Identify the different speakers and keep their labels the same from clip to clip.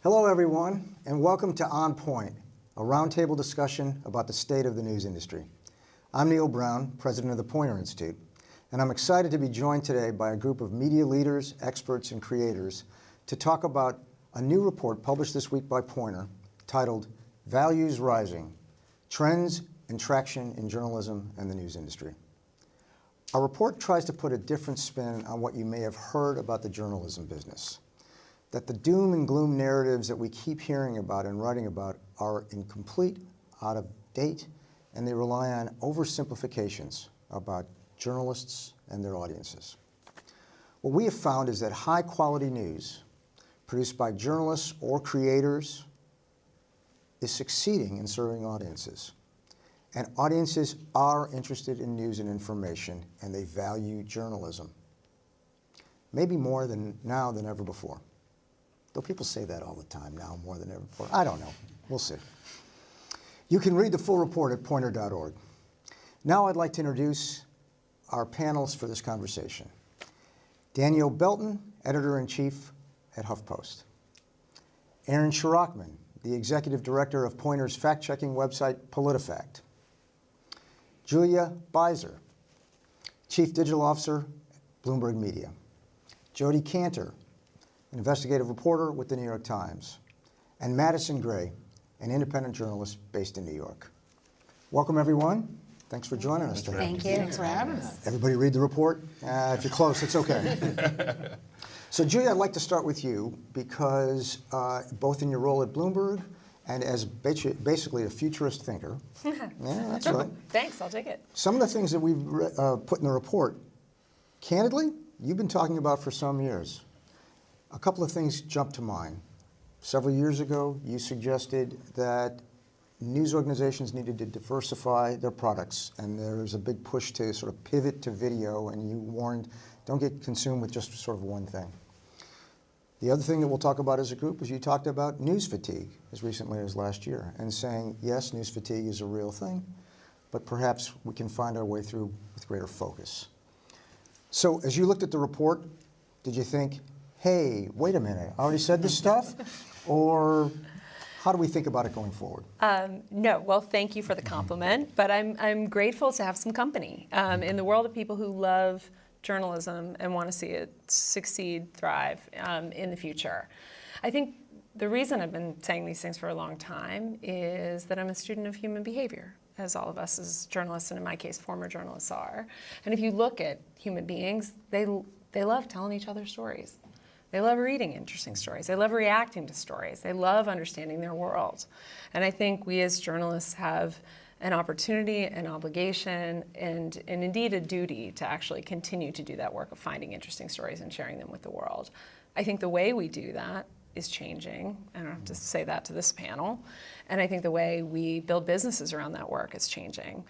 Speaker 1: Hello, everyone, and welcome to OnPoynt, a roundtable discussion about the state of the news industry. I'm Neil Brown, president of the Poynter Institute, and I'm excited to be joined today by a group of media leaders, experts, and creators to talk about a new report published this week by Poynter titled Values Rising, Trends and Traction in Journalism and the News Industry. Our report tries to put a different spin on what you may have heard about the journalism business, that the doom and gloom narratives that we keep hearing about and writing about are incomplete, out of date, and they rely on oversimplifications about journalists and their audiences. What we have found is that high-quality news produced by journalists or creators is succeeding in serving audiences. And audiences are interested in news and information, and they value journalism, maybe more now than ever before. Though people say that all the time now, more than ever before. I don't know. We'll see. You can read the full report at poynter.org. Now I'd like to introduce our panelists for this conversation. Danielle Belton, editor-in-chief at HuffPost. Aaron Sharockman, the executive director of Poynter's fact-checking website, PolitiFact. Julia Beizer, chief digital officer, Bloomberg Media. Jodi Kantor, an investigative reporter with the New York Times. And Madison Gray, an independent journalist based in New York. Welcome, everyone. Thanks for joining us today.
Speaker 2: Thank you. Thanks for having us.
Speaker 1: Everybody read the report? If you're close, it's okay. So, Julia, I'd like to start with you because both in your role at Bloomberg and as basically a futurist thinker. Yeah, that's right.
Speaker 2: Thanks, I'll take it.
Speaker 1: Some of the things that we've put in the report, candidly, you've been talking about for some years. A couple of things jump to mind. Several years ago, you suggested that news organizations needed to diversify their products, and there's a big push to sort of pivot to video, and you warned, don't get consumed with just sort of one thing. The other thing that we'll talk about as a group is you talked about news fatigue as recently as last year, and saying, yes, news fatigue is a real thing, but perhaps we can find our way through with greater focus. So as you looked at the report, did you think, hey, wait a minute, I already said this stuff? Or how do we think about it going forward?
Speaker 2: No, well, thank you for the compliment, but I'm grateful to have some company. In the world of people who love journalism and want to see it succeed, thrive in the future. I think the reason I've been saying these things for a long time is that I'm a student of human behavior, as all of us as journalists, and in my case, former journalists are. And if you look at human beings, they love telling each other stories. They love reading interesting stories. They love reacting to stories. They love understanding their world. And I think we as journalists have an opportunity, an obligation, and indeed a duty to actually continue to do that work of finding interesting stories and sharing them with the world. I think the way we do that is changing. I don't have to say that to this panel. And I think the way we build businesses around that work is changing.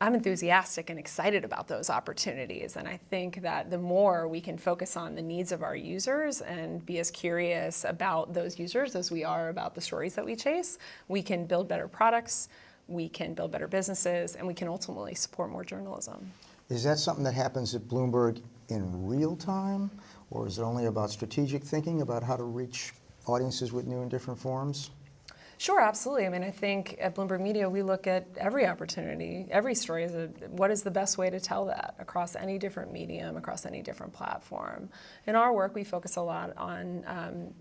Speaker 2: I'm enthusiastic and excited about those opportunities, and I think that the more we can focus on the needs of our users and be as curious about those users as we are about the stories that we chase, we can build better products, we can build better businesses, and we can ultimately support more journalism.
Speaker 1: Is that something that happens at Bloomberg in real time, or is it only about strategic thinking about how to reach audiences with new and different forms?
Speaker 2: Sure, absolutely. I mean, I think at Bloomberg Media, we look at every opportunity, every story, what is the best way to tell that across any different medium, across any different platform. In our work, we focus a lot on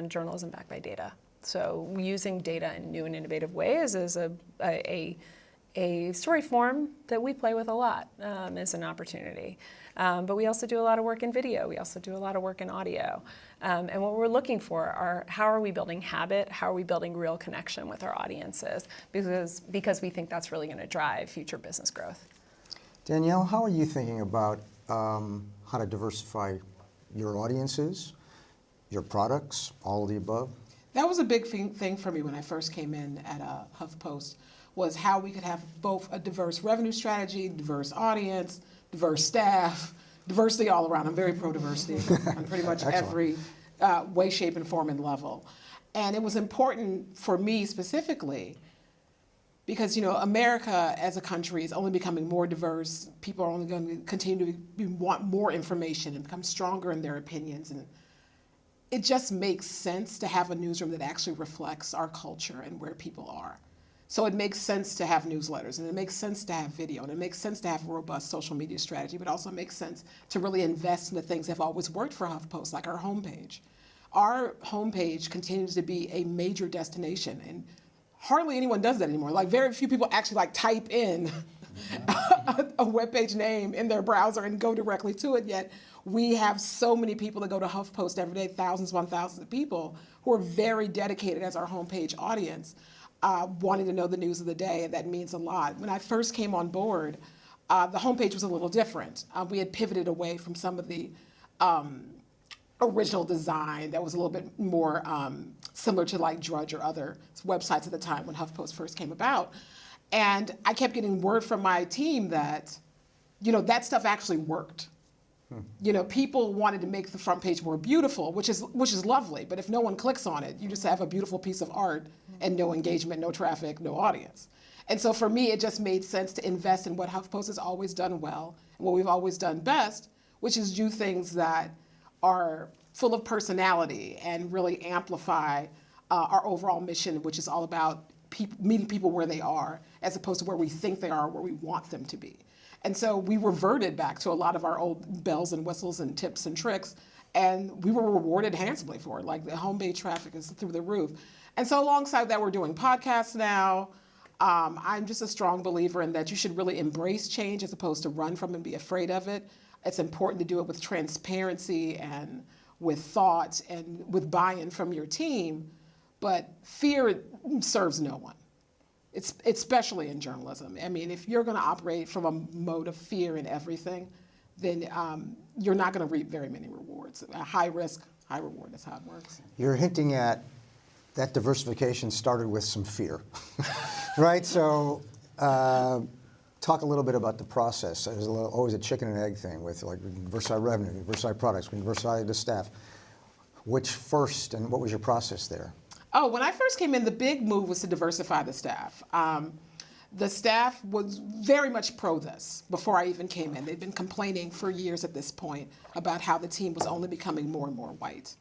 Speaker 2: journalism backed by data. So using data in new and innovative ways is a story form that we play with a lot as an opportunity. But we also do a lot of work in video. We also do a lot of work in audio. And what we're looking for are how are we building habit? How are we building real connection with our audiences? Because we think that's really going to drive future business growth.
Speaker 1: Danielle, how are you thinking about how to diversify your audiences, your products, all of the above?
Speaker 3: That was a big thing for me when I first came in at HuffPost, was how we could have both a diverse revenue strategy, diverse audience, diverse staff, diversity all around. I'm very pro-diversity on pretty much every way, shape, and form and level. And it was important for me specifically because, you know, America as a country is only becoming more diverse. People are only going to continue to want more information and become stronger in their opinions. it just makes sense to have a newsroom that actually reflects our culture and where people are. So it makes sense to have newsletters, and it makes sense to have video, and it makes sense to have a robust social media strategy, but also makes sense to really invest in the things that have always worked for HuffPost, like our homepage. Our homepage continues to be a major destination, and hardly anyone does that anymore. Like, very few people actually like type in a webpage name in their browser and go directly to it, yet we have so many people that go to HuffPost every day, thousands upon thousands of people who are very dedicated as our homepage audience, wanting to know the news of the day, and that means a lot. When I first came on board, the homepage was a little different. We had pivoted away from some of the original design that was a little bit more similar to like Drudge or other websites at the time when HuffPost first came about. And I kept getting word from my team that, that stuff actually worked. People wanted to make the front page more beautiful, which is lovely, but if no one clicks on it, you just have a beautiful piece of art and no engagement, no traffic, no audience. And so for me, it just made sense to invest in what HuffPost has always done well, and what we've always done best, which is do things that are full of personality and really amplify our overall mission, which is all about meeting people where they are, as opposed to where we think they are, where we want them to be. And so we reverted back to a lot of our old bells and whistles and tips and tricks, and we were rewarded handsomely for it. Like, the homepage traffic is through the roof. And so alongside that, we're doing podcasts now. I'm just a strong believer in that you should really embrace change as opposed to run from and be afraid of it. It's important to do it with transparency and with thought and with buy-in from your team, but fear serves no one. It's especially in journalism. I mean, if you're going to operate from a mode of fear in everything, then you're not going to reap very many rewards. A high risk, high reward, that's how it works.
Speaker 1: You're hinting at that diversification started with some fear, right? So talk a little bit about the process. There's always a chicken and egg thing with, like, we can diversify revenue, we can diversify products, we can diversify the staff. Which first, and what was your process there?
Speaker 3: Oh, when I first came in, the big move was to diversify the staff. The staff was very much pro this before I even came in. They'd been complaining for years at this point about how the team was only becoming more and more white.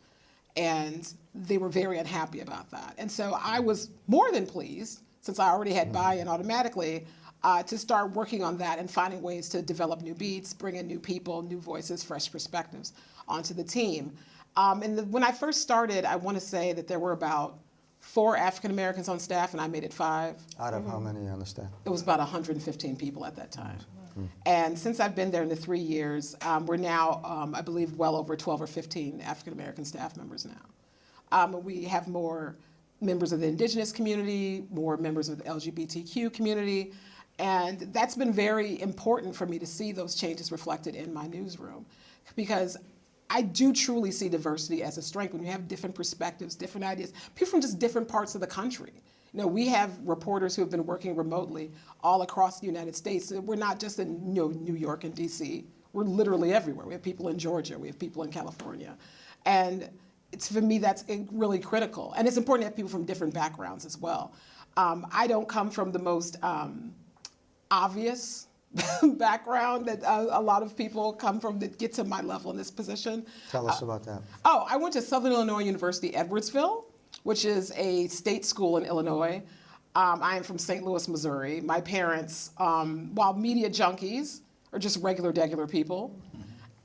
Speaker 3: And they were very unhappy about that. And so I was more than pleased, since I already had buy-in automatically, to start working on that and finding ways to develop new beats, bring in new people, new voices, fresh perspectives onto the team. When I first started, I want to say that there were about 4 African Americans on staff, and I made it 5.
Speaker 1: Out of how many on the staff?
Speaker 3: It was about 115 people at that time. And since I've been there in the 3 years, we're now, I believe, well over 12 or 15 African American staff members now. We have more members of the indigenous community, more members of the LGBTQ community, and that's been very important for me to see those changes reflected in my newsroom, because I do truly see diversity as a strength when you have different perspectives, different ideas, people from just different parts of the country. We have reporters who have been working remotely all across the United States. We're not just in New York and DC. We're literally everywhere. We have people in Georgia. We have people in California. And for me, that's really critical. And it's important to have people from different backgrounds as well. I don't come from the most obvious background that a lot of people come from that get to my level in this position.
Speaker 1: Tell us about that.
Speaker 3: I went to Southern Illinois University, Edwardsville, which is a state school in Illinois. I am from St. Louis, Missouri. My parents, while media junkies, are just regular people.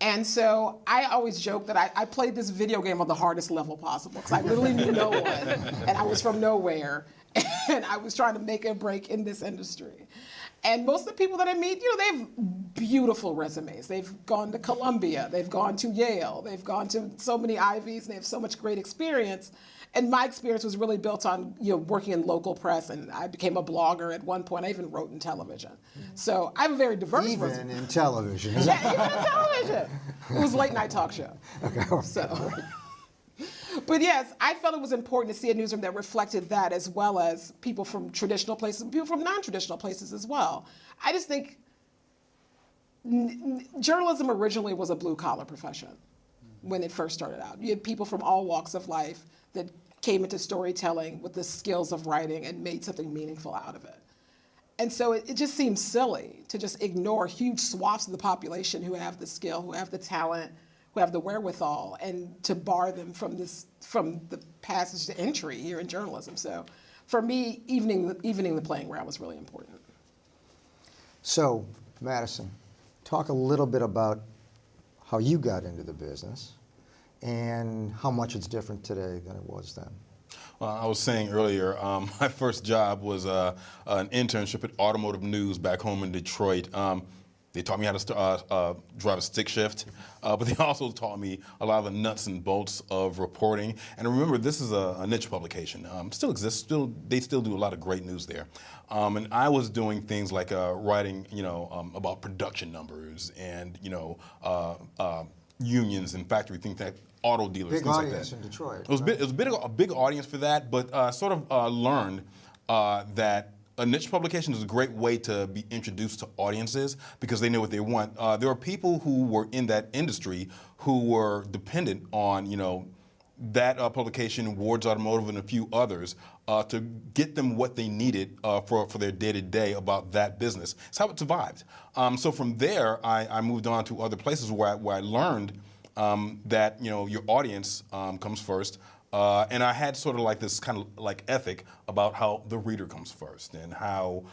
Speaker 3: And so I always joke that I played this video game on the hardest level possible, because I literally knew no one, and I was from nowhere, and I was trying to make a break in this industry. And most of the people that I meet, they have beautiful resumes. They've gone to Columbia, they've gone to Yale, they've gone to so many Ivies, and they have so much great experience. And my experience was really built on working in local press, and I became a blogger at one point. I even wrote in television. So I have a very diverse resume.
Speaker 1: Even in television.
Speaker 3: Yeah, even in television. It was a late night talk show.
Speaker 1: Okay.
Speaker 3: So. But yes, I felt it was important to see a newsroom that reflected that, as well as people from traditional places and people from non-traditional places as well. I just think journalism originally was a blue-collar profession when it first started out. You had people from all walks of life that came into storytelling with the skills of writing and made something meaningful out of it. And so it just seems silly to just ignore huge swaths of the population who have the skill, who have the talent, who have the wherewithal and to bar them from the passage to entry here in journalism. So for me, evening the playing ground was really important.
Speaker 1: So, Madison, talk a little bit about how you got into the business and how much it's different today than it was then.
Speaker 4: Well, I was saying earlier, my first job was an internship at Automotive News back home in Detroit. They taught me how to drive a stick shift, but they also taught me a lot of the nuts and bolts of reporting. And remember, this is a niche publication. Still exists. They still do a lot of great news there. And I was doing things like writing, about production numbers and unions and factory things, that auto dealers,
Speaker 1: Big
Speaker 4: things like
Speaker 1: audience
Speaker 4: that.
Speaker 1: in Detroit.
Speaker 4: It was a big audience for that, but sort of learned that a niche publication is a great way to be introduced to audiences because they know what they want. There are people who were in that industry who were dependent on, that publication, Ward's Automotive, and a few others to get them what they needed for their day-to-day about that business. That's how it survived. So from there, I moved on to other places where I learned that your audience comes first. And I had sort of like this kind of like ethic about how the reader comes first and how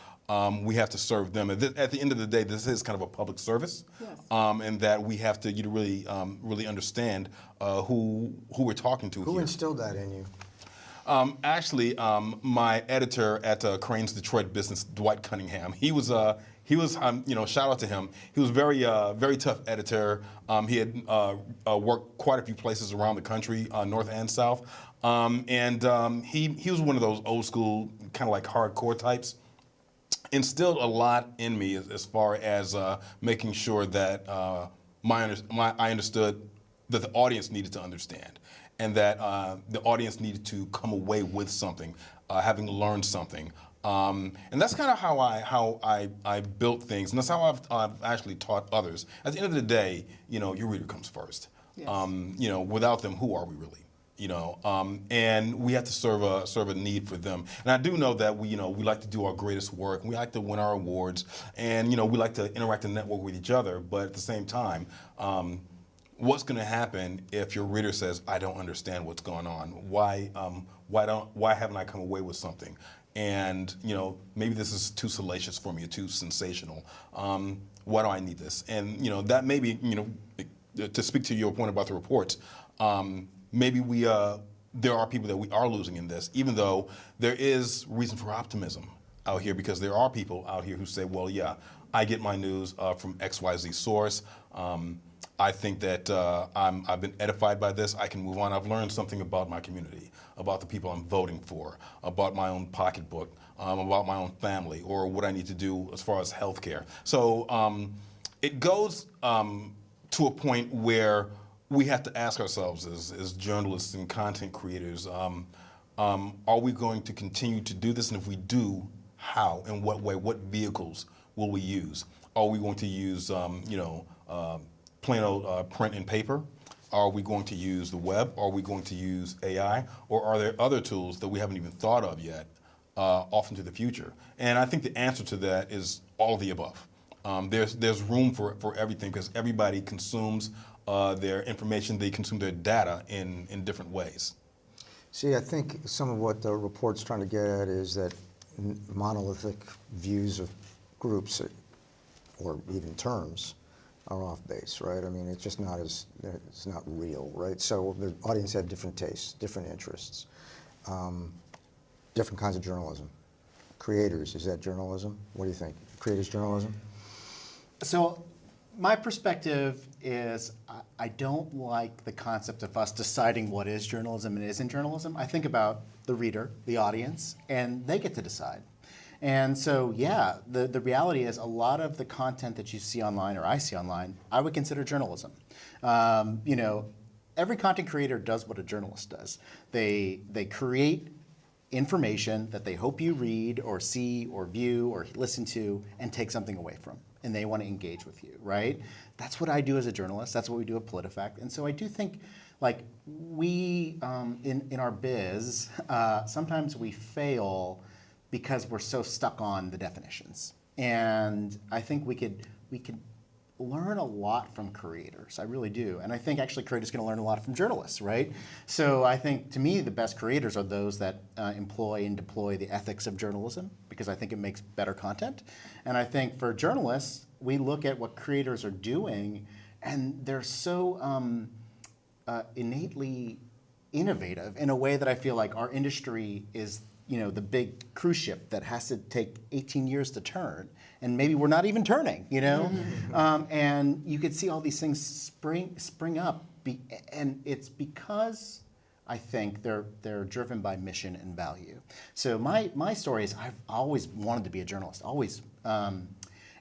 Speaker 4: we have to serve them. At the end of the day, this is kind of a public service,
Speaker 3: Yes.
Speaker 4: and that we have to really understand who we're talking to
Speaker 1: Who
Speaker 4: here.
Speaker 1: instilled that in you?
Speaker 4: Actually, my editor at Crane's Detroit Business, Dwight Cunningham, he was shout out to him. He was very tough editor. He had worked quite a few places around the country, north and south, and he was one of those old school kind of like hardcore types. Instilled a lot in me as far as making sure that I understood that the audience needed to understand, and that the audience needed to come away with something, having learned something. And that's kind of how I built things, and that's how I've actually taught others. At the end of the day, your reader comes first.
Speaker 3: Yes.
Speaker 4: Without them, who are we really? And we have to serve a need for them. And I do know that we like to do our greatest work, and we like to win our awards, and we like to interact and network with each other. But at the same time, what's going to happen if your reader says, "I don't understand what's going on. Why haven't I come away with something?" And maybe this is too salacious for me, or too sensational. Why do I need this? And that maybe to speak to your point about the reports, maybe there are people that we are losing in this, even though there is reason for optimism out here, because there are people out here who say, well, yeah, I get my news from XYZ source. I think that I've been edified by this. I can move on. I've learned something about my community, about the people I'm voting for, about my own pocketbook, about my own family, or what I need to do as far as healthcare. So it goes to a point where we have to ask ourselves as journalists and content creators, are we going to continue to do this? And if we do, how, in what way, what vehicles will we use? Are we going to use plain old print and paper? Are we going to use the web? Are we going to use AI? Or are there other tools that we haven't even thought of yet off into the future? And I think the answer to that is all of the above. There's room for everything, because everybody consumes their information, they consume their data in different ways.
Speaker 1: See, I think some of what the report's trying to get at is that monolithic views of groups or even terms are off base, right? I mean, it's just not it's not real, right? So the audience had different tastes, different interests, different kinds of journalism. Creators, is that journalism? What do you think? Creators journalism?
Speaker 5: So my perspective is I don't like the concept of us deciding what is journalism and isn't journalism. I think about the reader, the audience, and they get to decide. And so, yeah, the reality is a lot of the content that you see online or I see online, I would consider journalism. Every content creator does what a journalist does. They create information that they hope you read or see or view or listen to and take something away from. And they want to engage with you, right? That's what I do as a journalist. That's what we do at PolitiFact. And so I do think, like, we, in our biz, sometimes we fail because we're so stuck on the definitions. And I think we could learn a lot from creators. I really do. And I think actually creators can learn a lot from journalists, right? So I think to me the best creators are those that employ and deploy the ethics of journalism, because I think it makes better content. And I think for journalists, we look at what creators are doing and they're so innately innovative in a way that I feel like our industry is, the big cruise ship that has to take 18 years to turn, and maybe we're not even turning, and you could see all these things spring up, and it's because I think they're driven by mission and value. So my story is I've always wanted to be a journalist, always,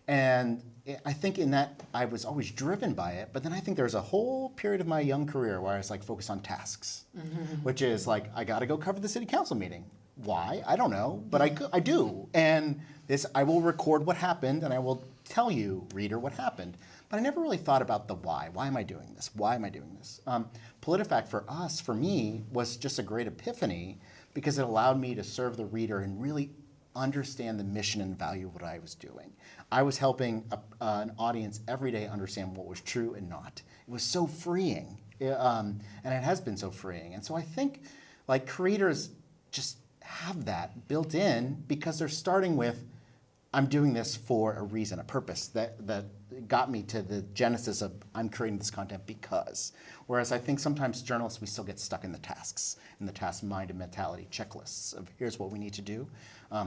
Speaker 5: and I think in that I was always driven by it, but then I think there's a whole period of my young career where I was like focused on tasks, which is like, I gotta go cover the city council meeting. Why? I don't know, but I do. And I will record what happened and I will tell you, reader, what happened. But I never really thought about the why. Why am I doing this? Why am I doing this? PolitiFact for me, was just a great epiphany because it allowed me to serve the reader and really understand the mission and value of what I was doing. I was helping an audience every day understand what was true and not. It was so freeing, and it has been so freeing. And so I think like creators just have that built in because they're starting with, I'm doing this for a reason, a purpose that got me to the genesis of I'm creating this content because. Whereas I think sometimes journalists, we still get stuck in the tasks, in the task-minded mentality, checklists of here's what we need to do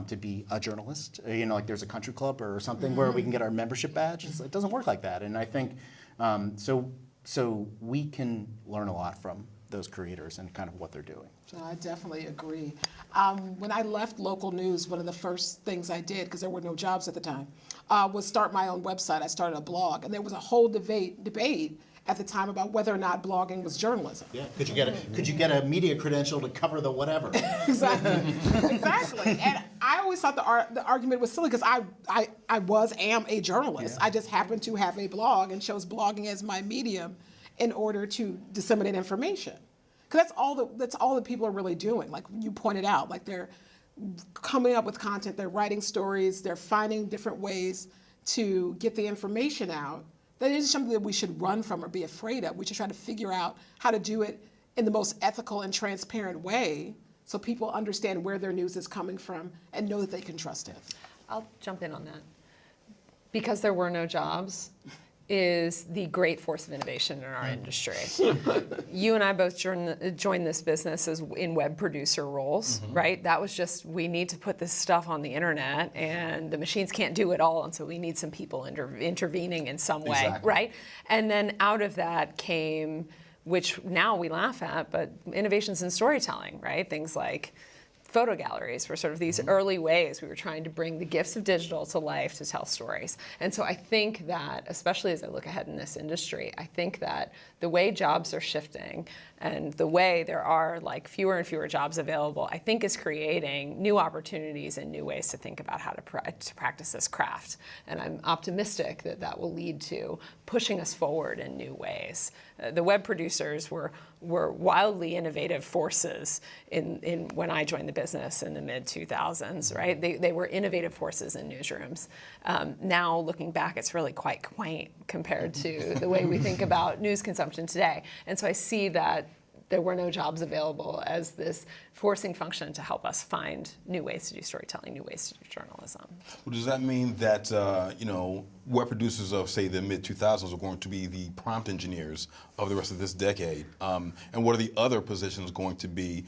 Speaker 5: to be a journalist. Like there's a country club or something where we can get our membership badge. It doesn't work like that. And I think, so we can learn a lot from those creators and kind of what they're doing.
Speaker 3: No, I definitely agree. When I left local news, one of the first things I did, because there were no jobs at the time, was start my own website. I started a blog, and there was a whole debate at the time about whether or not blogging was journalism.
Speaker 5: Yeah, could you get a media credential to cover the whatever?
Speaker 3: Exactly. And I always thought the argument was silly because I am a journalist.
Speaker 5: Yeah.
Speaker 3: I just happen to have a blog and chose blogging as my medium in order to disseminate information. Because that's all that people are really doing. Like you pointed out, like they're coming up with content, they're writing stories, they're finding different ways to get the information out. That isn't something that we should run from or be afraid of. We should try to figure out how to do it in the most ethical and transparent way so people understand where their news is coming from and know that they can trust it.
Speaker 2: I'll jump in on that. Because there were no jobs is the great force of innovation in our industry. You and I both joined this business as in web producer roles, right? That was just, we need to put this stuff on the internet and the machines can't do it all, and so we need some people intervening in some way,
Speaker 4: Exactly.
Speaker 2: right? And then out of that came, which now we laugh at, but innovations in storytelling, right? Things like photo galleries were sort of these early ways we were trying to bring the gifts of digital to life to tell stories. And so I think that, especially as I look ahead in this industry, I think that the way jobs are shifting and the way there are like fewer and fewer jobs available, I think is creating new opportunities and new ways to think about how to practice this craft. And I'm optimistic that that will lead to pushing us forward in new ways. The web producers were wildly innovative forces in when I joined the business in the mid-2000s, right? They were innovative forces in newsrooms. Now, looking back, it's really quite quaint compared to the way we think about news consumption today. And so I see that there were no jobs available as this forcing function to help us find new ways to do storytelling, new ways to do journalism.
Speaker 4: Well, does that mean that web producers of, say, the mid-2000s are going to be the prompt engineers of the rest of this decade? And what are the other positions going to be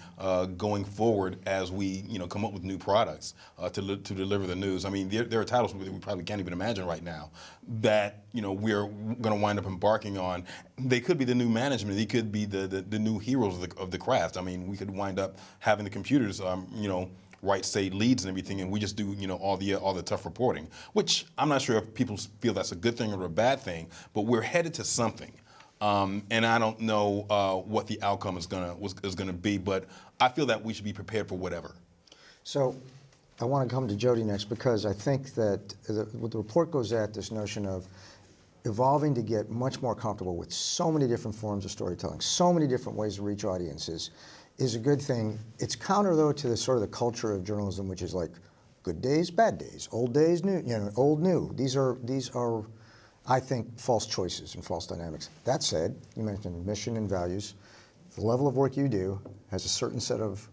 Speaker 4: going forward as we, come up with new products to deliver the news? I mean, there are titles that we probably can't even imagine right now that, we're going to wind up embarking on. They could be the new management. They could be the new heroes of the craft. I mean, we could wind up having the computers, write, say, leads and everything, and we just do, all the tough reporting, which I'm not sure if people feel that's a good thing or a bad thing, but we're headed to something. And I don't know what the outcome is gonna be, but I feel that we should be prepared for whatever.
Speaker 1: So I want to come to Jodi next because I think that the report goes at this notion of evolving to get much more comfortable with so many different forms of storytelling, so many different ways to reach audiences is a good thing. It's counter, though, to the sort of the culture of journalism, which is like good days, bad days, old days, new, old, new. These are I think, false choices and false dynamics. That said, you mentioned mission and values. The level of work you do has a certain set of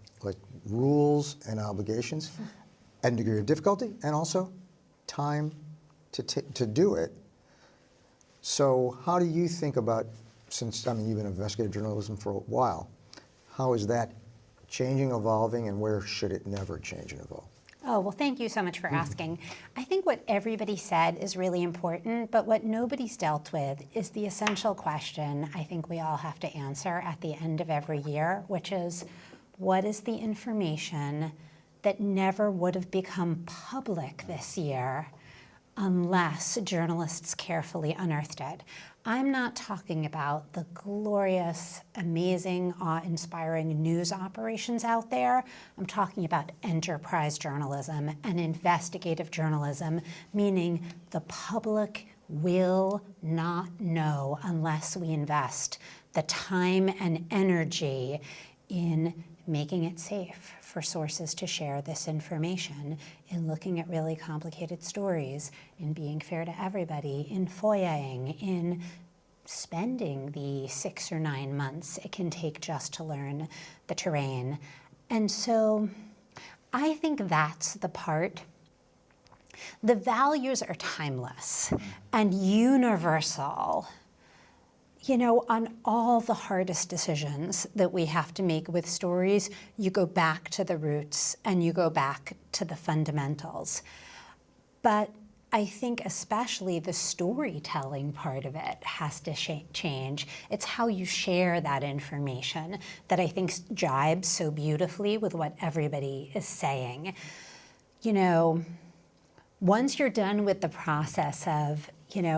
Speaker 1: rules and obligations and degree of difficulty and also time to do it. So how do you think about, since, you've been in investigative journalism for a while, how is that changing, evolving, and where should it never change and evolve?
Speaker 6: Oh, well, thank you so much for asking. I think what everybody said is really important, but what nobody's dealt with is the essential question I think we all have to answer at the end of every year, which is, what is the information that never would have become public this year unless journalists carefully unearthed it? I'm not talking about the glorious, amazing, awe-inspiring news operations out there. I'm talking about enterprise journalism and investigative journalism, meaning the public will not know unless we invest the time and energy in making it safe for sources to share this information, in looking at really complicated stories, in being fair to everybody, in FOIAing, in spending the 6 or 9 months it can take just to learn the terrain. And so I think that's the part. The values are timeless and universal. You know, on all the hardest decisions that we have to make with stories, you go back to the roots and you go back to the fundamentals. But I think especially the storytelling part of it has to change. It's how you share that information that I think jibes so beautifully with what everybody is saying. You know, once you're done with the process of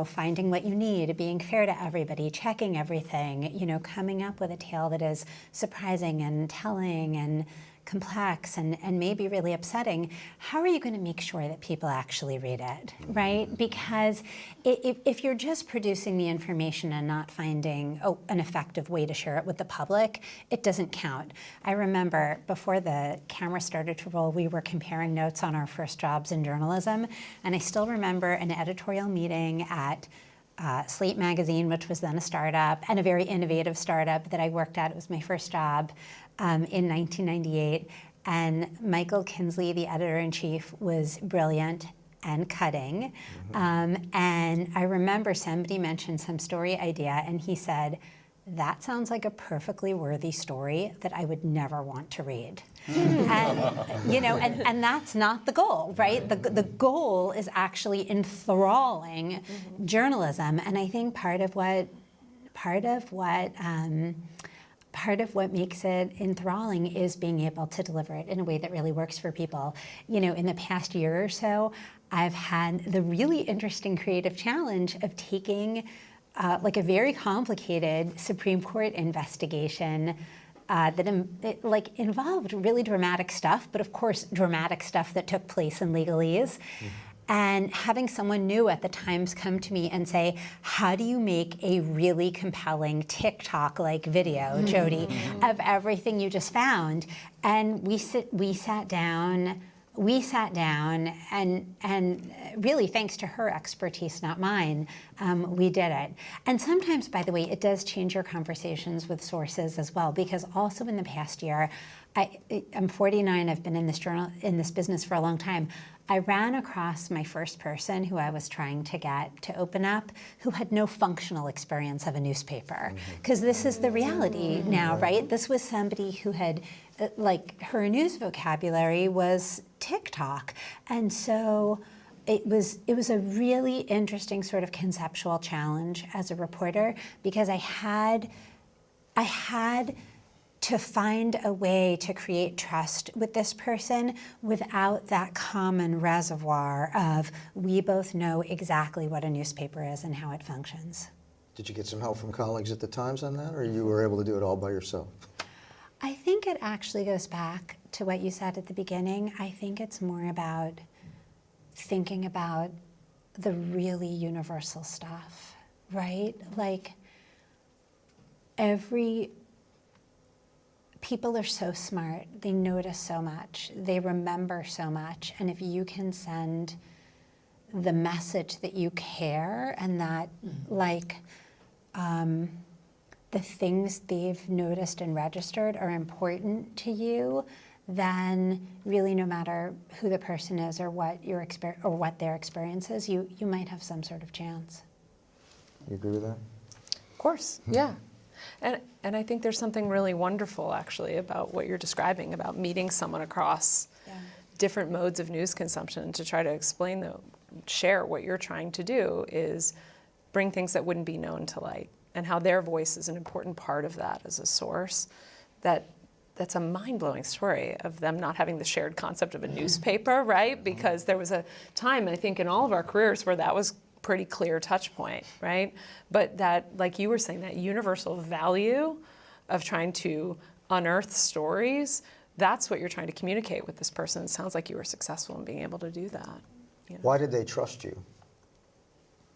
Speaker 6: finding what you need, being fair to everybody, checking everything, coming up with a tale that is surprising and telling and complex and maybe really upsetting, how are you going to make sure that people actually read it, right? Because if you're just producing the information and not finding an effective way to share it with the public, it doesn't count. I remember before the camera started to roll, we were comparing notes on our first jobs in journalism, and I still remember an editorial meeting at Slate Magazine, which was then a startup, and a very innovative startup that I worked at. It was my first job in 1998. And Michael Kinsley, the editor-in-chief, was brilliant and cutting. And I remember somebody mentioned some story idea, and he said, "That sounds like a perfectly worthy story that I would never want to read." And that's not the goal, right? The goal is actually enthralling journalism, and I think part of what makes it enthralling is being able to deliver it in a way that really works for people. In the past year or so, I've had the really interesting creative challenge of taking a very complicated Supreme Court investigation that involved really dramatic stuff, but of course dramatic stuff that took place in legalese. And having someone new at the Times come to me and say, "How do you make a really compelling TikTok-like video, Jodi, of everything you just found?" And we sat down and really thanks to her expertise, not mine, we did it. And sometimes, by the way, it does change your conversations with sources as well, because also in the past year, I'm 49, I've been in this business for a long time. I ran across my first person who I was trying to get to open up, who had no functional experience of a newspaper. Because this is the reality now, right? This was somebody who had, her news vocabulary was TikTok. And so it was a really interesting sort of conceptual challenge as a reporter, because I had to find a way to create trust with this person without that common reservoir of, we both know exactly what a newspaper is and how it functions.
Speaker 1: Did you get some help from colleagues at the Times on that, or you were able to do it all by yourself?
Speaker 6: I think it actually goes back to what you said at the beginning. I think it's more about thinking about the really universal stuff, right? People are so smart, they notice so much, they remember so much, and if you can send the message that you care and that like the things they've noticed and registered are important to you, then really no matter who the person is or what their experience is, you might have some sort of chance.
Speaker 1: You agree with that?
Speaker 2: Of course, yeah. And I think there's something really wonderful actually about what you're describing, about meeting someone across different modes of news consumption to try to share what you're trying to do is bring things that wouldn't be known to light, and how their voice is an important part of that as a source. That's a mind-blowing story of them not having the shared concept of a newspaper, right? Because there was a time, I think, in all of our careers where that was pretty clear touch point, right? But that, like you were saying, that universal value of trying to unearth stories, that's what you're trying to communicate with this person. It sounds like you were successful in being able to do that. You know?
Speaker 1: Why did they trust you?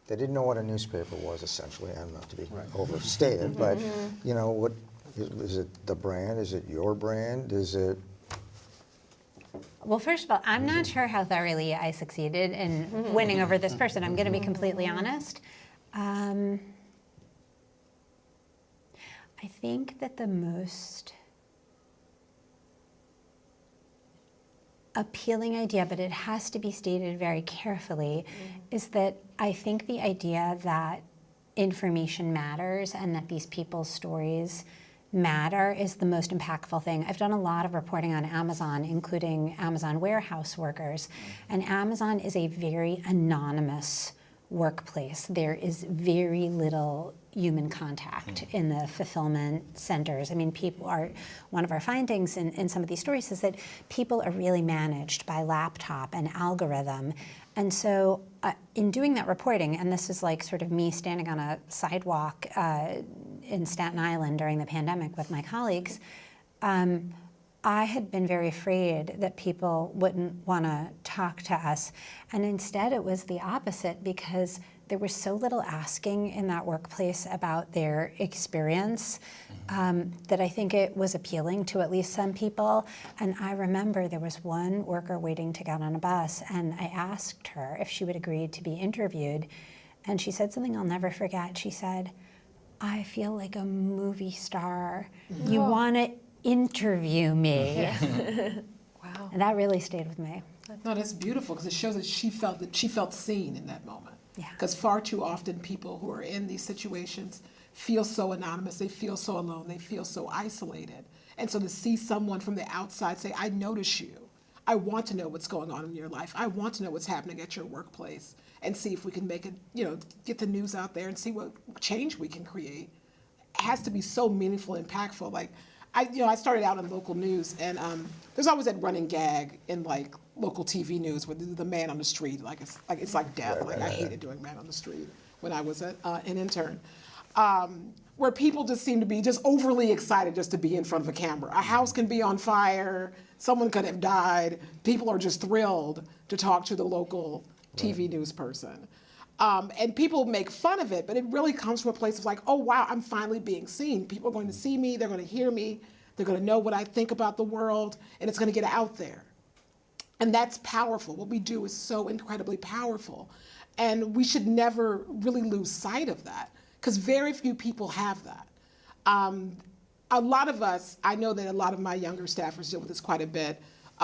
Speaker 1: They didn't know what a newspaper was, essentially. I don't know, to be overstated, but you know, what is it? The brand? Is it your brand? Is it?
Speaker 6: Well, first of all, I'm not sure how thoroughly I succeeded in winning over this person. I'm going to be completely honest. I think that the most appealing idea, but it has to be stated very carefully, is that I think the idea that information matters and that these people's stories matter is the most impactful thing. I've done a lot of reporting on Amazon, including Amazon warehouse workers, and Amazon is a very anonymous workplace. There is very little human contact in the fulfillment centers. I mean, one of our findings in some of these stories is that people are really managed by laptop and algorithm. And so in doing that reporting, and this is like sort of me standing on a sidewalk in Staten Island during the pandemic with my colleagues, I had been very afraid that people wouldn't want to talk to us. And instead it was the opposite, because there was so little asking in that workplace about their experience that I think it was appealing to at least some people. And I remember there was one worker waiting to get on a bus, and I asked her if she would agree to be interviewed. And she said something I'll never forget. She said, "I feel like a movie star. You want to interview me."
Speaker 2: Wow.
Speaker 6: And that really stayed with me.
Speaker 3: No, that's beautiful, because it shows that she felt seen in that moment.
Speaker 6: Yeah.
Speaker 3: Because far too often people who are in these situations feel so anonymous, they feel so alone, they feel so isolated. And so to see someone from the outside say, "I notice you. I want to know what's going on in your life. I want to know what's happening at your workplace, and see if we can make it, get the news out there and see what change we can create," it has to be so meaningful and impactful. Like, I started out in local news, and there's always that running gag in like local TV news with the man on the street, it's like death. I hated doing man on the street when I was an intern, where people just seem to be just overly excited just to be in front of a camera. A house can be on fire, someone could have died. People are just thrilled to talk to the local TV news person. And people make fun of it, but it really comes from a place of like, oh wow, I'm finally being seen. People are going to see me, they're going to hear me, they're going to know what I think about the world, and it's going to get out there. And that's powerful. What we do is so incredibly powerful. And we should never really lose sight of that, because very few people have that. A lot of us, I know that a lot of my younger staffers deal with this quite a bit,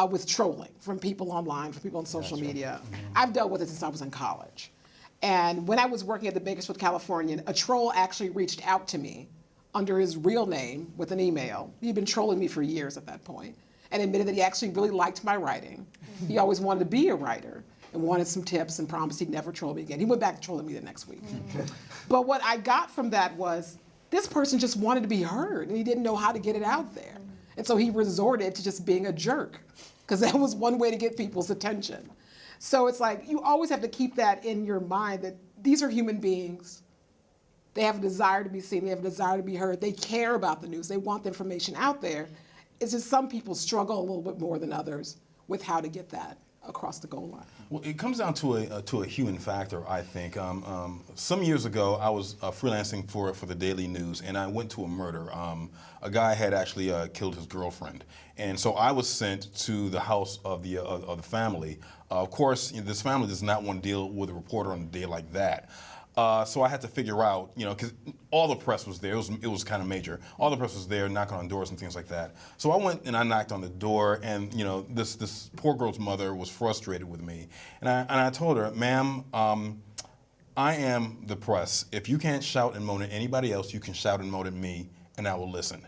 Speaker 3: with trolling from people online, from people on social media. I've dealt with it since I was in college. And when I was working at the Bakersfield Californian, a troll actually reached out to me under his real name with an email. He'd been trolling me for years at that point, and admitted that he actually really liked my writing. He always wanted to be a writer and wanted some tips and promised he'd never troll me again. He went back to trolling me the next week. But what I got from that was, this person just wanted to be heard, and he didn't know how to get it out there. And so he resorted to just being a jerk, because that was one way to get people's attention. So it's like, you always have to keep that in your mind, that these are human beings. They have a desire to be seen, they have a desire to be heard, they care about the news, they want the information out there. It's just some people struggle a little bit more than others with how to get that across the goal line?
Speaker 4: Well, it comes down to a human factor, I think. Some years ago, I was freelancing for the Daily News, and I went to a murder. A guy had actually killed his girlfriend, and so I was sent to the house of the family. Of course, this family does not want to deal with a reporter on a day like that. So I had to figure out, because all the press was there. It was kind of major. All the press was there, knocking on doors and things like that. So I went and I knocked on the door, and this poor girl's mother was frustrated with me, and I told her, "Ma'am, I am the press. If you can't shout and moan at anybody else, you can shout and moan at me, and I will listen."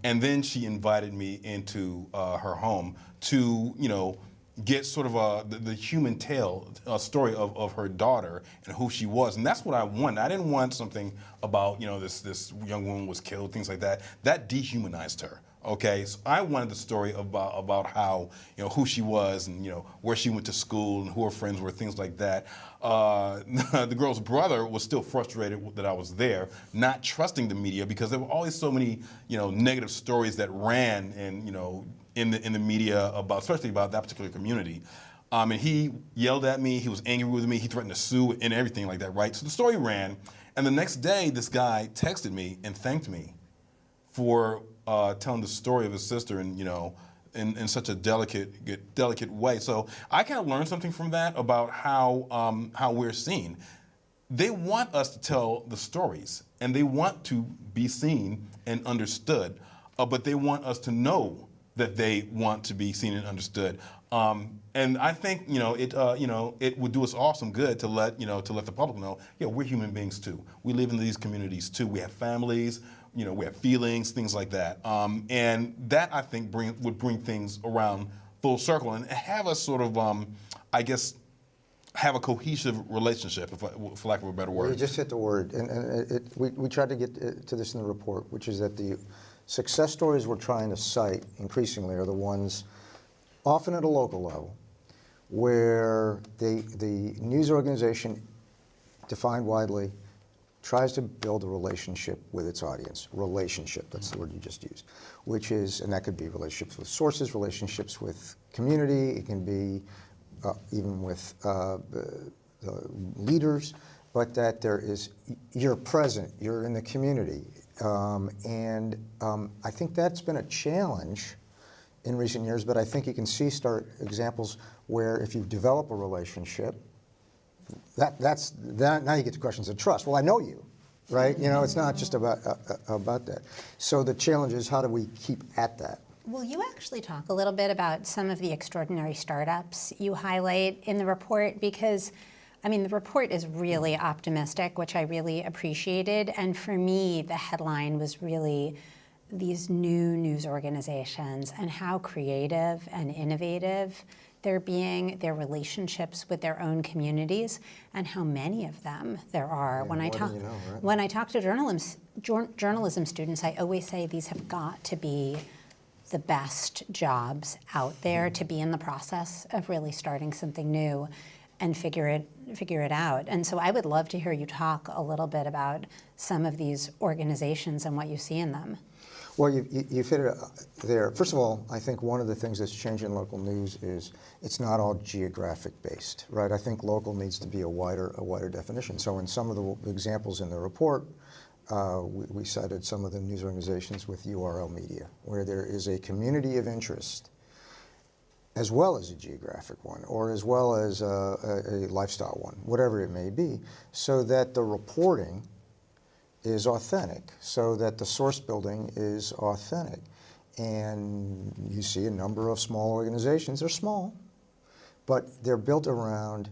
Speaker 4: And then she invited me into her home to, get sort of the human story of her daughter and who she was. And that's what I wanted. I didn't want something about, this young woman was killed, things like that. That dehumanized her. Okay, so I wanted the story about how, who she was and, where she went to school and who her friends were, things like that. The girl's brother was still frustrated that I was there, not trusting the media because there were always so many, negative stories that ran and, in the media especially about that particular community. And he yelled at me, he was angry with me, he threatened to sue and everything like that, right? So the story ran, and the next day this guy texted me and thanked me for telling the story of his sister and, in such a delicate way. So I kind of learned something from that about how we're seen. They want us to tell the stories, and they want to be seen and understood, but they want us to know that they want to be seen and understood. And I think it would do us all some good to let the public know, we're human beings too. We live in these communities too. We have families, we have feelings, things like that. And that I think would bring things around full circle and have us sort of, have a cohesive relationship, for lack of a better word.
Speaker 1: You just hit the word, and we tried to get to this in the report, which is that the success stories we're trying to cite increasingly are the ones, often at a local level, where the news organization, defined widely, tries to build a relationship with its audience. Relationship, that's the word you just used, which is, and that could be relationships with sources, relationships with community, it can be even with the leaders, but that you're present, you're in the community. I think that's been a challenge in recent years, but I think you can see examples where if you develop a relationship, now you get to questions of trust. Well, I know you, right? It's not just about that. So the challenge is, how do we keep at that?
Speaker 6: Will you actually talk a little bit about some of the extraordinary startups you highlight in the report? Because the report is really optimistic, which I really appreciated. And for me, the headline was really these new news organizations and how creative and innovative they're being, their relationships with their own communities, and how many of them there are.
Speaker 1: Yeah,
Speaker 6: when I talk to journalism students, I always say these have got to be the best jobs out there, to be in the process of really starting something new and figure it out. And so I would love to hear you talk a little bit about some of these organizations and what you see in them.
Speaker 1: Well, you've hit it there. First of all, I think one of the things that's changing local news is it's not all geographic based, right? I think local needs to be a wider definition. So in some of the examples in the report, we cited some of the news organizations with URL media, where there is a community of interest as well as a geographic one, or as well as a lifestyle one, whatever it may be, so that the reporting is authentic, so that the source building is authentic. And you see a number of small organizations. They're small, but they're built around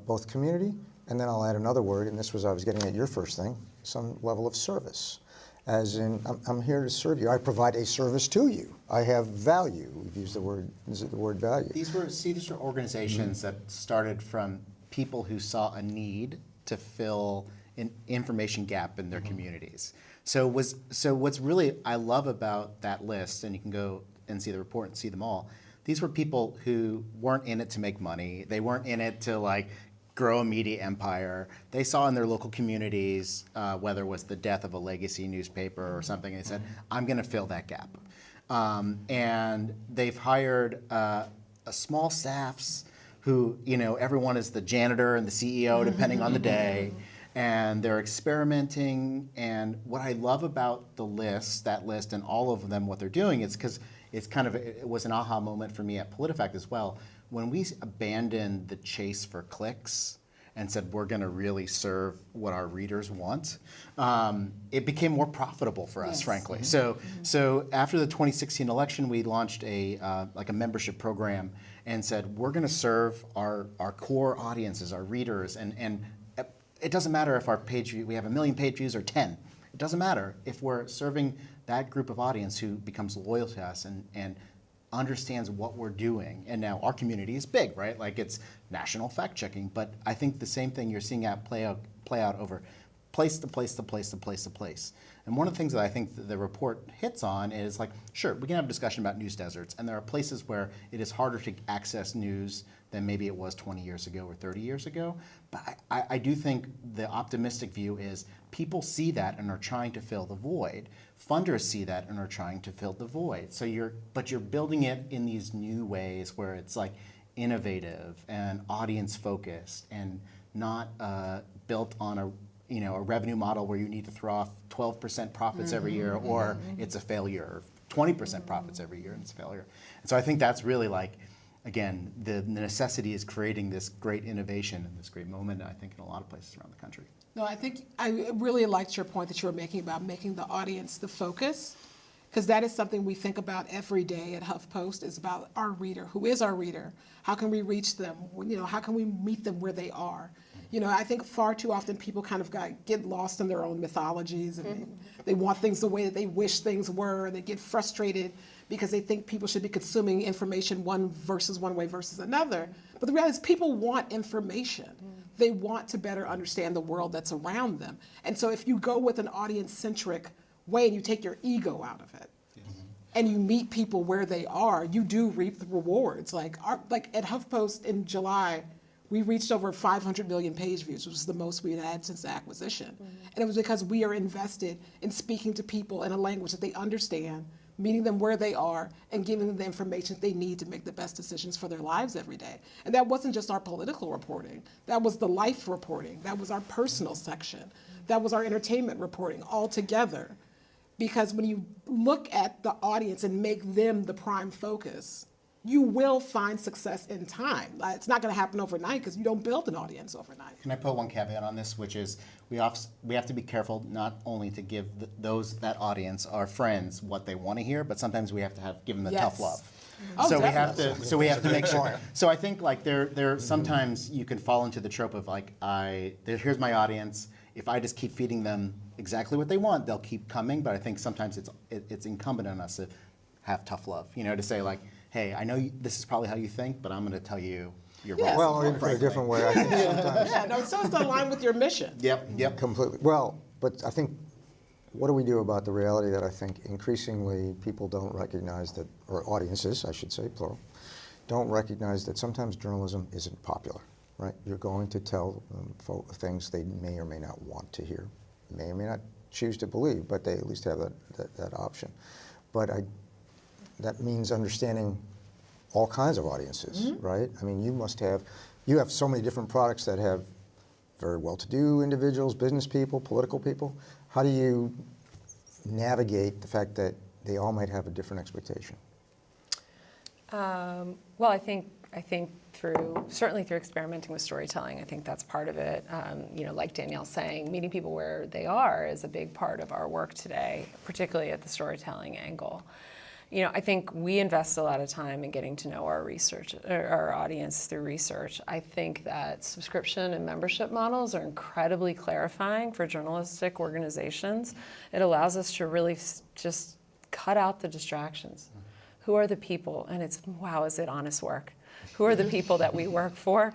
Speaker 1: both community, and then I'll add another word, and I was getting at your first thing, some level of service. As in, I'm here to serve you. I provide a service to you. I have value. We've used the word value.
Speaker 5: These were organizations that started from people who saw a need to fill an information gap in their communities. So what's really I love about that list, and you can go and see the report and see them all, these were people who weren't in it to make money. They weren't in it to grow a media empire. They saw in their local communities, whether it was the death of a legacy newspaper or something, and they said, I'm gonna fill that gap. And they've hired small staffs who, everyone is the janitor and the CEO depending on the day, and they're experimenting. And what I love about that list and all of them, what they're doing, is because it was an aha moment for me at PolitiFact as well. When we abandoned the chase for clicks and said we're going to really serve what our readers want, it became more profitable for us, frankly. So after the 2016 election, we launched a membership program and said we're going to serve our core audiences, our readers, and it doesn't matter if we have 1 million page views or 10. It doesn't matter if we're serving that group of audience who becomes loyal to us and understands what we're doing. And now our community is big, right? Like, it's national fact checking, but I think the same thing you're seeing play out over place to place to place to place to place. And one of the things that I think the report hits on is, like, sure, we can have a discussion about news deserts, and there are places where it is harder to access news than maybe it was 20 years ago or 30 years ago. But I do think the optimistic view is people see that and are trying to fill the void. Funders see that and are trying to fill the void. So you're building it in these new ways where it's like innovative and audience focused and not built on a revenue model where you need to throw off 12% profits every year, or it's a failure, 20% profits every year and it's a failure. And so I think that's really, like, again, the necessity is creating this great innovation and this great moment, I think, in a lot of places around the country.
Speaker 3: No, I think I really liked your point that you were making about making the audience the focus, because that is something we think about every day at HuffPost, is about our reader. Who is our reader? How can we reach them? How can we meet them where they are? I think far too often people kind of get lost in their own mythologies, and they want things the way that they wish things were, and they get frustrated because they think people should be consuming information one way versus another. But the reality is people want information. They want to better understand the world that's around them. And so if you go with an audience-centric way and you take your ego out of it, and you meet people where they are, you do reap the rewards. Like at HuffPost in July, we reached over 500 million page views, which was the most we had had since the acquisition. And it was because we are invested in speaking to people in a language that they understand, meeting them where they are, and giving them the information they need to make the best decisions for their lives every day. And that wasn't just our political reporting. That was the life reporting. That was our personal section. That was our entertainment reporting all together. Because when you look at the audience and make them the prime focus, you will find success in time. It's not going to happen overnight because you don't build an audience overnight.
Speaker 5: Can I put one caveat on this, which is we have to be careful not only to give that audience, our friends, what they want to hear, but sometimes we have to give them the tough love.
Speaker 3: Oh,
Speaker 5: so
Speaker 3: definitely.
Speaker 5: we have to make sure. So I think, like, there sometimes you can fall into the trope of, like, here's my audience. If I just keep feeding them exactly what they want, they'll keep coming. But I think sometimes it's incumbent on us to have tough love. To say, like, hey, I know this is probably how you think, but I'm going to tell you you're wrong.
Speaker 1: Well, or even put a different way, I think sometimes.
Speaker 3: Yeah, no, it still has to align with your mission.
Speaker 5: Yep.
Speaker 1: Completely. Well, but I think, what do we do about the reality that I think increasingly people don't recognize that, or audiences, I should say, plural, don't recognize that sometimes journalism isn't popular, right? You're going to tell folk things they may or may not want to hear, may or may not choose to believe, but they at least have that option. But that means understanding all kinds of audiences, right? I mean, you have so many different products that have very well-to-do individuals, business people, political people. How do you navigate the fact that they all might have a different expectation?
Speaker 2: Well, I think certainly through experimenting with storytelling, I think that's part of it. Like Danielle saying, meeting people where they are is a big part of our work today, particularly at the storytelling angle. I think we invest a lot of time in getting to know our audience through research. I think that subscription and membership models are incredibly clarifying for journalistic organizations. It allows us to really just cut out the distractions. Who are the people? And is it honest work? Who are the people that we work for?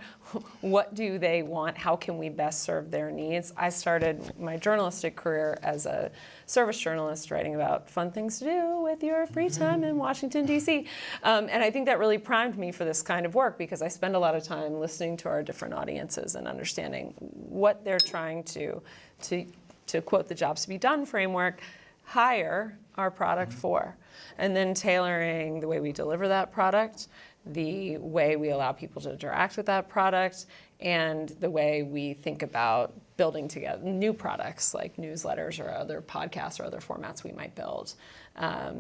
Speaker 2: What do they want? How can we best serve their needs? I started my journalistic career as a service journalist, writing about fun things to do with your free time in Washington, D.C. And I think that really primed me for this kind of work because I spend a lot of time listening to our different audiences and understanding what they're trying to quote the jobs to be done framework, hire our product for, and then tailoring the way we deliver that product, the way we allow people to interact with that product, and the way we think about building together new products like newsletters or other podcasts or other formats we might build.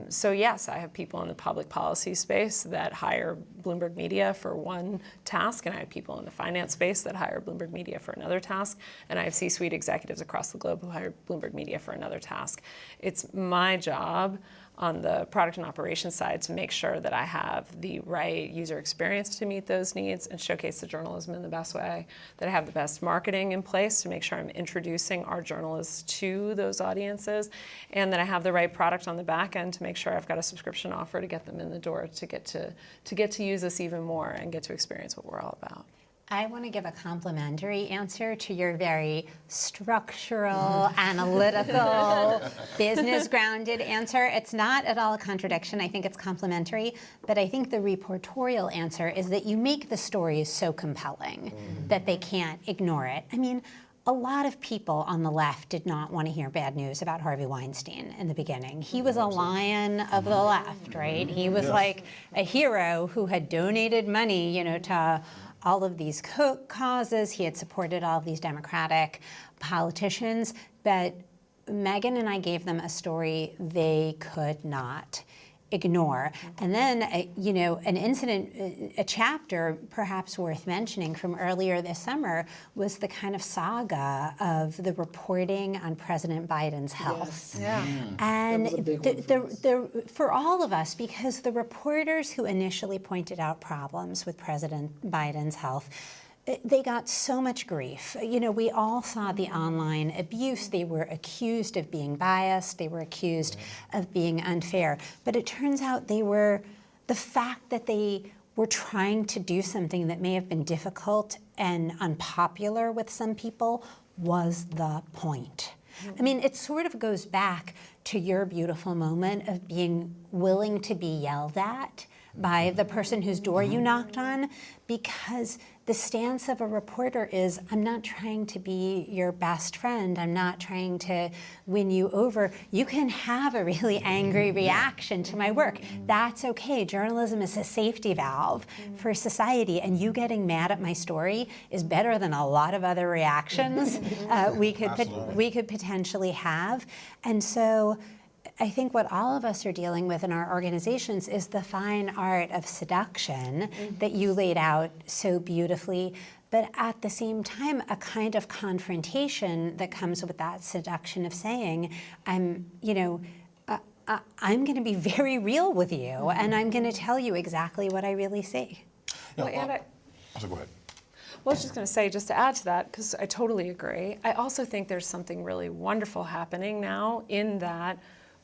Speaker 2: So yes, I have people in the public policy space that hire Bloomberg Media for one task, and I have people in the finance space that hire Bloomberg Media for another task, and I have C-suite executives across the globe who hire Bloomberg Media for another task. It's my job on the product and operations side to make sure that I have the right user experience to meet those needs and showcase the journalism in the best way, that I have the best marketing in place to make sure I'm introducing our journalists to those audiences, and that I have the right product on the back end to make sure I've got a subscription offer to get them in the door to get to use us even more and get to experience what we're all about.
Speaker 6: I want to give a complimentary answer to your very structural, analytical, business-grounded answer. It's not at all a contradiction. I think it's complimentary. But I think the reportorial answer is that you make the stories so compelling that they can't ignore it. I mean, a lot of people on the left did not want to hear bad news about Harvey Weinstein in the beginning. He was a lion of the left, right? He was like a hero who had donated money, to all of these causes. He had supported all of these Democratic politicians, but Megan and I gave them a story they could not ignore. And then, an incident, a chapter perhaps worth mentioning from earlier this summer was the kind of saga of the reporting on President Biden's health.
Speaker 3: Yes.
Speaker 2: Yeah.
Speaker 6: And
Speaker 3: That was a big one for us.
Speaker 6: for all of us, because the reporters who initially pointed out problems with President Biden's health, they got so much grief. We all saw the online abuse. They were accused of being biased. They were accused of being unfair. But it turns out the fact that they were trying to do something that may have been difficult and unpopular with some people was the point. I mean, it sort of goes back to your beautiful moment of being willing to be yelled at by the person whose door you knocked on, because the stance of a reporter is, I'm not trying to be your best friend. I'm not trying to win you over. You can have a really angry reaction to my work. That's okay. Journalism is a safety valve for society, and you getting mad at my story is better than a lot of other reactions we could potentially have. And so I think what all of us are dealing with in our organizations is the fine art of seduction that you laid out so beautifully, but at the same time, a kind of confrontation that comes with that seduction of saying, I'm going to be very real with you, and I'm going to tell you exactly what I really see.
Speaker 4: So go ahead.
Speaker 2: Well, I was just going to say, just to add to that, because I totally agree, I also think there's something really wonderful happening now in that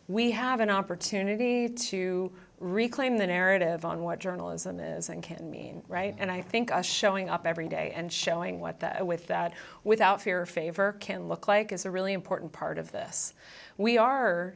Speaker 2: we have an opportunity to reclaim the narrative on what journalism is and can mean, right? And I think us showing up every day and showing what that without fear or favor can look like is a really important part of this. We are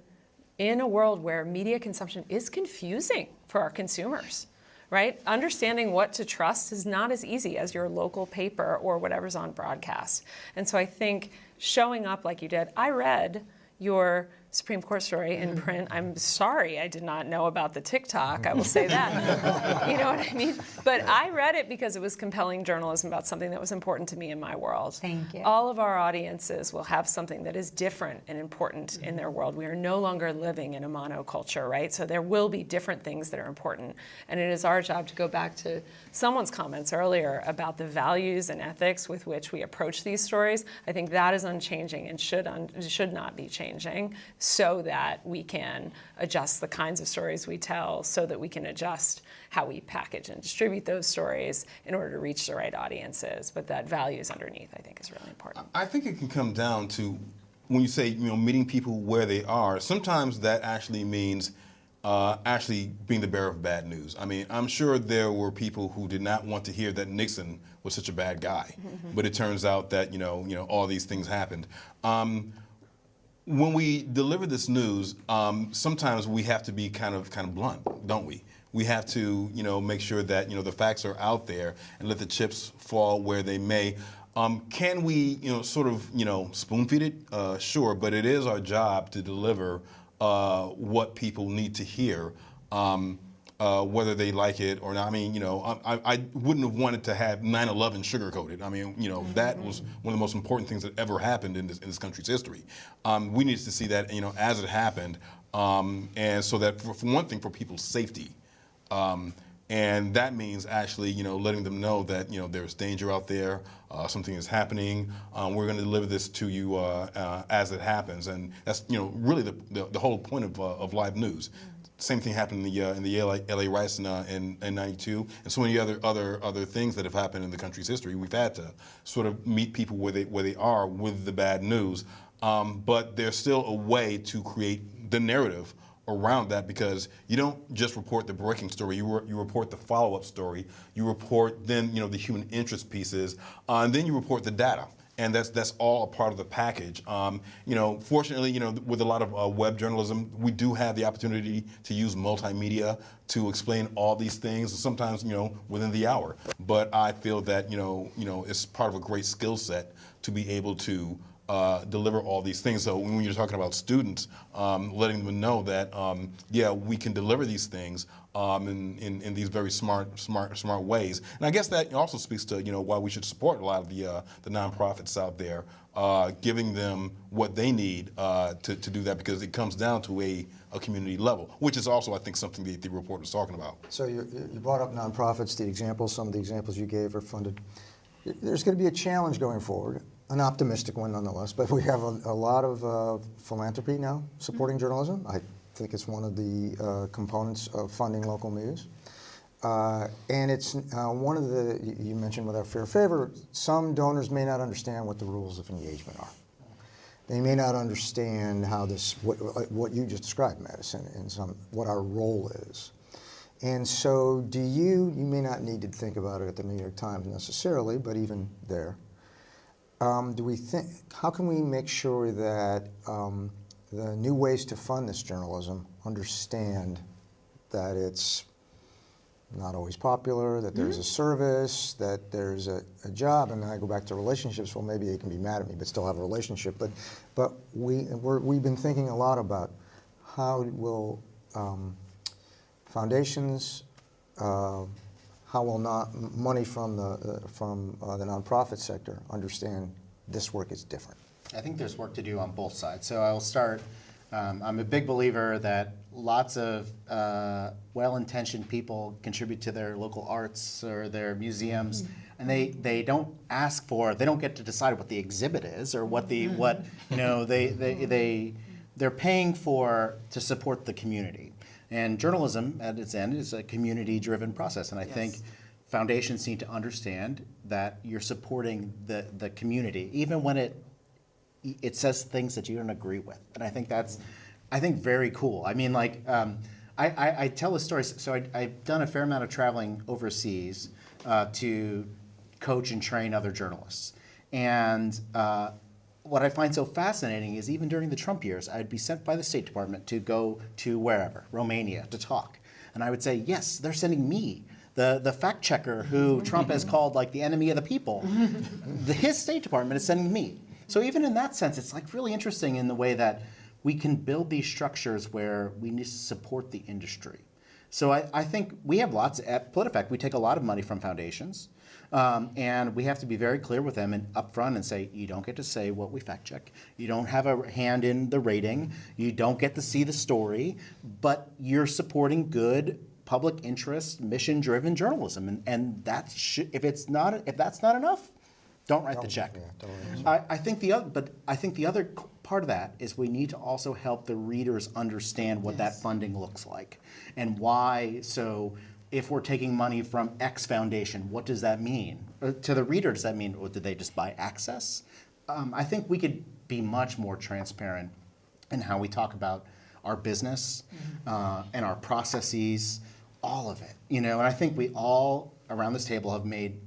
Speaker 2: in a world where media consumption is confusing for our consumers, right? Understanding what to trust is not as easy as your local paper or whatever's on broadcast. And so I think showing up like you did, I read your Supreme Court story in print. I'm sorry I did not know about the TikTok, I will say that. You know what I mean? But I read it because it was compelling journalism about something that was important to me in my world.
Speaker 6: Thank you.
Speaker 2: All of our audiences will have something that is different and important in their world. We are no longer living in a monoculture, right? So there will be different things that are important. And it is our job to go back to someone's comments earlier about the values and ethics with which we approach these stories. I think that is unchanging and should not be changing, so that we can adjust the kinds of stories we tell, so that we can adjust how we package and distribute those stories in order to reach the right audiences. But that values underneath, I think, is really important.
Speaker 4: I think it can come down to, when you say, meeting people where they are, sometimes that actually means actually being the bearer of bad news. I mean, I'm sure there were people who did not want to hear that Nixon was such a bad guy, but it turns out that, all these things happened. When we deliver this news, sometimes we have to be kind of blunt, don't we? We have to, make sure that, the facts are out there and let the chips fall where they may. Can we, spoon feed it? Sure, but it is our job to deliver what people need to hear. whether they like it or not. I mean, I wouldn't have wanted to have 9/11 sugar-coated. I mean, that was one of the most important things that ever happened in this country's history. We needed to see that, as it happened, and so that for one thing, for people's safety. And that means actually, letting them know that, there's danger out there, something is happening. We're going to deliver this to you as it happens, and that's, really the whole point of live news. Same thing happened in the LA riots in '92, and so many other things that have happened in the country's history. We've had to sort of meet people where they are with the bad news, but there's still a way to create the narrative around that, because you don't just report the breaking story, you report the follow-up story, you report then the human interest pieces, and then you report the data. And that's all a part of the package. Fortunately, with a lot of web journalism, we do have the opportunity to use multimedia to explain all these things, sometimes, within the hour. But I feel that, it's part of a great skill set to be able to deliver all these things. So when you're talking about students, letting them know that, we can deliver these things in these very smart ways. And I guess that also speaks to why we should support a lot of the nonprofits out there, giving them what they need to do that, because it comes down to a community level, which is also, I think, something that the report was talking about.
Speaker 1: So you brought up nonprofits, some of the examples you gave are funded. There's going to be a challenge going forward, an optimistic one nonetheless, but we have a lot of philanthropy now supporting journalism. I think it's one of the components of funding local news. And it's one of you mentioned with our fair favor, some donors may not understand what the rules of engagement are. They may not understand how what you just described, Madison, and what our role is. And so you may not need to think about it at the New York Times necessarily, but even there, how can we make sure that the new ways to fund this journalism understand that it's not always popular, that there's a service, that there's a job, and then I go back to relationships. Well, maybe they can be mad at me, but still have a relationship. But we've been thinking a lot about how will foundations, how will money from the nonprofit sector understand this work is different?
Speaker 5: I think there's work to do on both sides. So I'll start. I'm a big believer that lots of well-intentioned people contribute to their local arts or their museums, and they don't get to decide what the exhibit is or they're paying to support the community. And journalism, at its end, is a community-driven process, and I think foundations need to understand that you're supporting the community, even when it says things that you don't agree with. And I think that's, very cool. I mean, I tell a story. So I've done a fair amount of traveling overseas to coach and train other journalists. And what I find so fascinating is even during the Trump years, I'd be sent by the State Department to go to wherever, Romania, to talk. And I would say, yes, they're sending me, the fact checker who Trump has called like the enemy of the people. His State Department is sending me. So even in that sense, it's like really interesting in the way that we can build these structures where we need to support the industry. So I think we have lots, at PolitiFact, we take a lot of money from foundations. And we have to be very clear with them and upfront and say, you don't get to say what we fact check. You don't have a hand in the rating. You don't get to see the story, but you're supporting good public interest, mission-driven journalism. And if that's not enough, don't write the check. I think the other part of that is we need to also help the readers understand what that funding looks like and why. So if we're taking money from X foundation, what does that mean? To the reader, does that mean, did they just buy access? I think we could be much more transparent in how we talk about our business and our processes, all of it. And I think we all around this table have made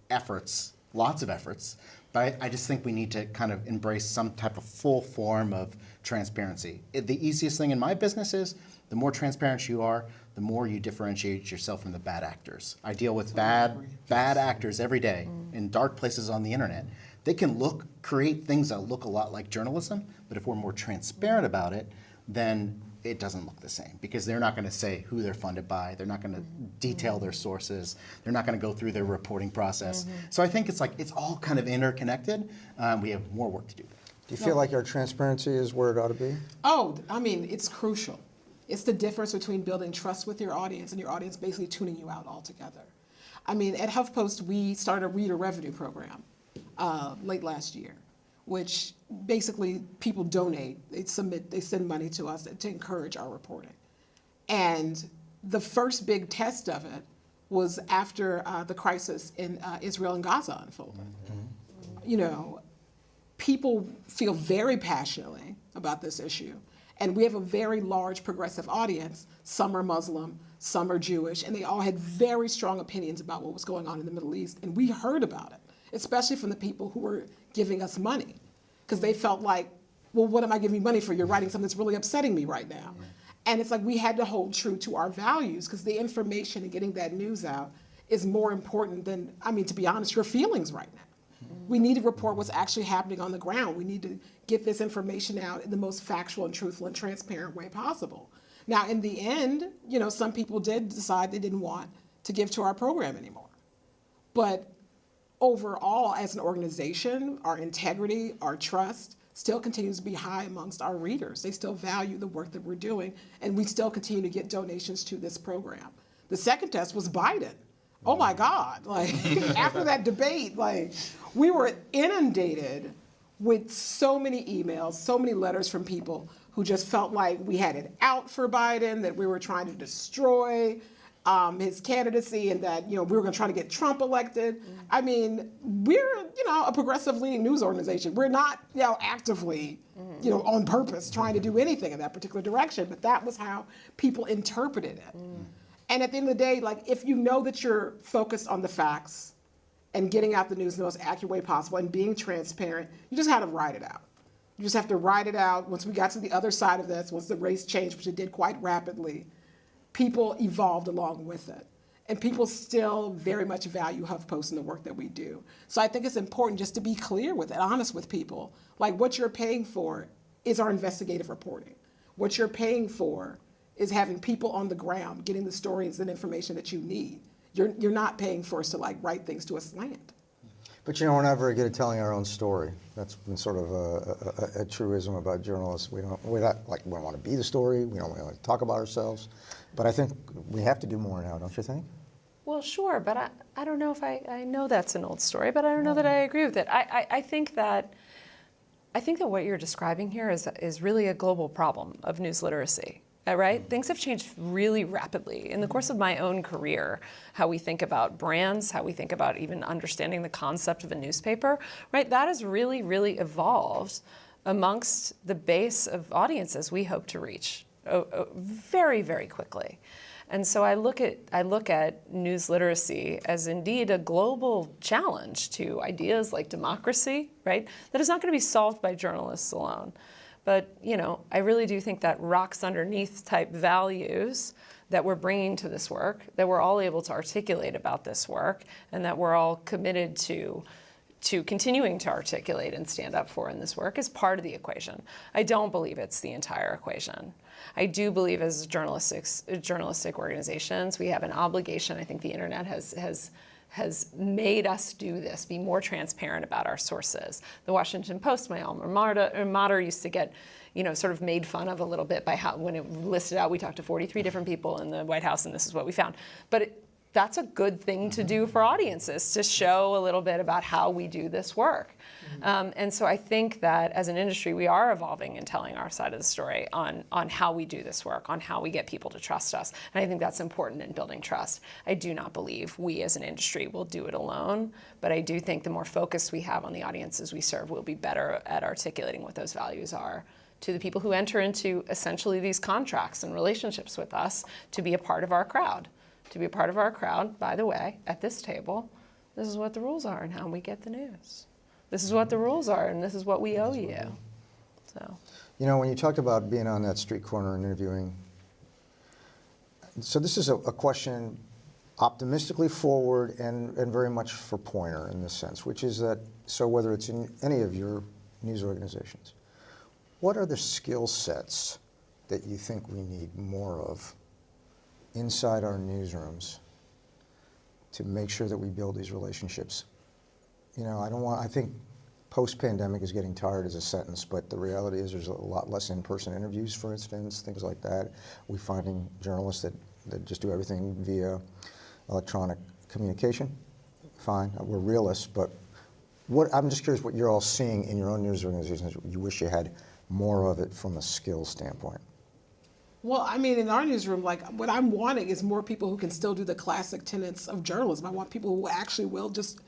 Speaker 5: efforts, lots of efforts, but I just think we need to kind of embrace some type of full form of transparency. The easiest thing in my business is the more transparent you are, the more you differentiate yourself from the bad actors. I deal with bad actors every day in dark places on the internet. They can create things that look a lot like journalism, but if we're more transparent about it, then it doesn't look the same because they're not going to say who they're funded by. They're not going to detail their sources. They're not going to go through their reporting process. So I think it's all kind of interconnected. We have more work to do.
Speaker 1: Do you feel like our transparency is where it ought to be?
Speaker 3: Oh, I mean, it's crucial. It's the difference between building trust with your audience and your audience basically tuning you out altogether. I mean, at HuffPost, we started a reader revenue program late last year, which basically people donate, they send money to us to encourage our reporting. And the first big test of it was after the crisis in Israel and Gaza unfolded. You know, people feel very passionately about this issue. And we have a very large progressive audience. Some are Muslim, some are Jewish, and they all had very strong opinions about what was going on in the Middle East. And we heard about it, especially from the people who were giving us money, because they felt like, well, what am I giving you money for? You're writing something that's really upsetting me right now. And it's like we had to hold true to our values, because the information and getting that news out is more important than, I mean, to be honest, your feelings right now. We need to report what's actually happening on the ground. We need to get this information out in the most factual and truthful and transparent way possible. Now, in the end, you know, some people did decide they didn't want to give to our program anymore. But overall, as an organization, our integrity, our trust still continues to be high amongst our readers. They still value the work that we're doing, and we still continue to get donations to this program. The second test was Biden. Oh my God, like after that debate, like we were inundated with so many emails, so many letters from people who just felt like we had it out for Biden, that we were trying to destroy his candidacy, and that, you know, we were going to try to get Trump elected. I mean, we're, you know, a progressive leading news organization. We're not, you know, actively, you know, on purpose trying to do anything in that particular direction, but that was how people interpreted it. And at the end of the day, like, if you know that you're focused on the facts and getting out the news in the most accurate way possible and being transparent, you just have to write it out. You just have to write it out. Once we got to the other side of this, once the race changed, which it did quite rapidly, people evolved along with it. And people still very much value HuffPost and the work that we do. So I think it's important just to be clear with it, honest with people. Like, what you're paying for is our investigative reporting. What you're paying for is having people on the ground getting the stories and information that you need. You're not paying for us to, like, write things to a slant.
Speaker 1: But, you know, we're not very good at telling our own story. That's been sort of a truism about journalists. We don't want to be the story. We don't want to talk about ourselves. But I think we have to do more now, don't you think?
Speaker 2: Well, sure, but I don't know if I know that's an old story, but I don't know that I agree with it. I think that what you're describing here is really a global problem of news literacy. Right? Things have changed really rapidly in the course of my own career, how we think about brands, how we think about even understanding the concept of a newspaper, right? That has really, really evolved amongst the base of audiences we hope to reach very, very quickly. And so I look at news literacy as indeed a global challenge to ideas like democracy, right? That is not going to be solved by journalists alone. But, you know, I really do think that rocks underneath type values that we're bringing to this work, that we're all able to articulate about this work, and that we're all committed to continuing to articulate and stand up for in this work is part of the equation. I don't believe it's the entire equation. I do believe as journalistic organizations, we have an obligation. I think the internet has made us do this, be more transparent about our sources. The Washington Post, my alma mater, used to get, you know, sort of made fun of a little bit by how, when it listed out, we talked to 43 different people in the White House and this is what we found. But that's a good thing to do for audiences, to show a little bit about how we do this work. And so I think that as an industry, we are evolving and telling our side of the story on how we do this work, on how we get people to trust us. And I think that's important in building trust. I do not believe we as an industry will do it alone, but I do think the more focus we have on the audiences we serve, we'll be better at articulating what those values are to the people who enter into essentially these contracts and relationships with us to be a part of our crowd. To be a part of our crowd, by the way, at this table, this is what the rules are and how we get the news. This is what the rules are, and this is what we owe you. So,
Speaker 1: you know, when you talked about being on that street corner and interviewing, so this is a question optimistically forward and very much for Poynter in this sense, which is that, so whether it's in any of your news organizations, what are the skill sets that you think we need more of inside our newsrooms to make sure that we build these relationships? You know, I think post-pandemic is getting tired as a sentence, but the reality is there's a lot less in-person interviews, for instance, things like that. We're finding journalists that just do everything via electronic communication. Fine, we're realists, but I'm just curious what you're all seeing in your own news organizations. You wish you had more of it from a skills standpoint.
Speaker 3: Well, I mean, in our newsroom, like, what I'm wanting is more people who can still do the classic tenets of journalism. I want people who actually will just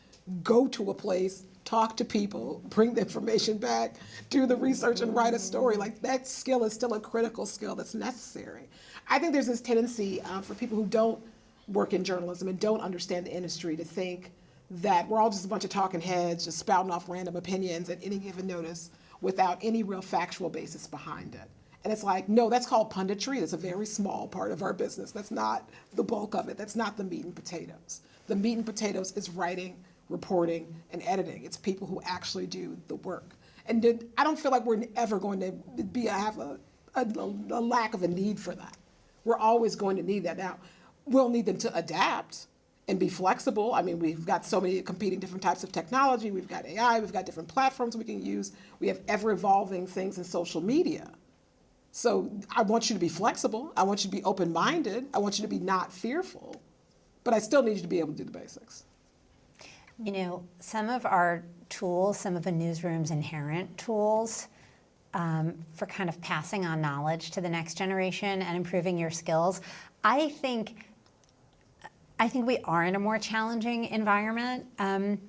Speaker 3: go to a place, talk to people, bring the information back, do the research, and write a story. Like, that skill is still a critical skill that's necessary. I think there's this tendency for people who don't work in journalism and don't understand the industry to think that we're all just a bunch of talking heads just spouting off random opinions at any given notice without any real factual basis behind it. And it's like, no, that's called punditry. That's a very small part of our business. That's not the bulk of it. That's not the meat and potatoes. The meat and potatoes is writing, reporting, and editing. It's people who actually do the work. And I don't feel like we're ever going to have a lack of a need for that. We're always going to need that. Now, we'll need them to adapt and be flexible. I mean, we've got so many competing different types of technology. We've got AI, we've got different platforms we can use. We have ever-evolving things in social media. So I want you to be flexible. I want you to be open-minded. I want you to be not fearful. But I still need you to be able to do the basics.
Speaker 6: You know, some of our tools, some of a newsroom's inherent tools for kind of passing on knowledge to the next generation and improving your skills, I think we are in a more challenging environment. And